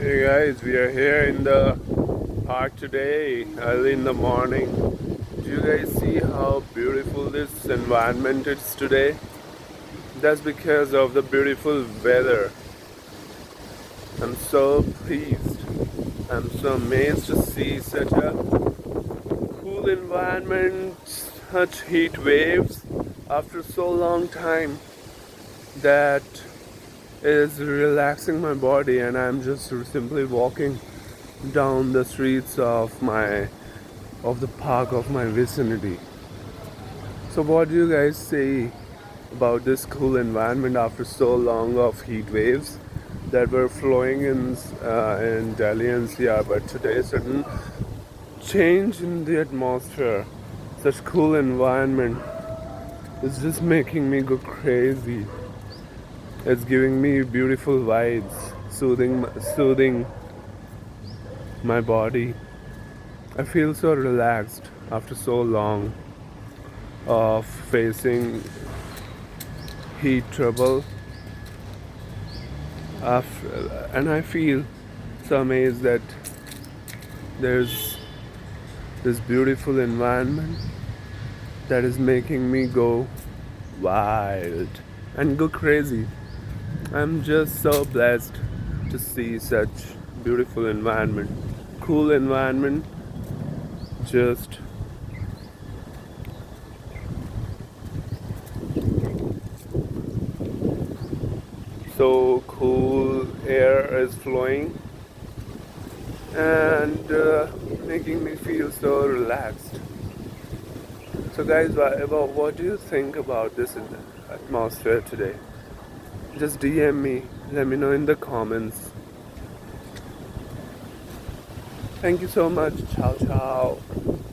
Hey guys, we are here in the park today, early in the morning. Do you guys see how beautiful this environment is today? That's because of the beautiful weather. I'm so pleased. I'm so amazed to see such a cool environment, such heat waves after so long time that is relaxing my body, and I'm just simply walking down the streets of the park of my vicinity. So what do you guys say about this cool environment after so long of heat waves that were flowing in Delhi NCR? But today, sudden change in the atmosphere, such cool environment is just making me go crazy. It's giving me beautiful vibes, soothing my body. I feel so relaxed after so long of facing heat trouble. And I feel so amazed that there's this beautiful environment that is making me go wild and go crazy. I'm just so blessed to see such beautiful environment, cool environment, just so cool air is flowing and making me feel so relaxed. So guys, what do you think about this atmosphere today? Just DM me, let me know in the comments. Thank you so much. Ciao ciao.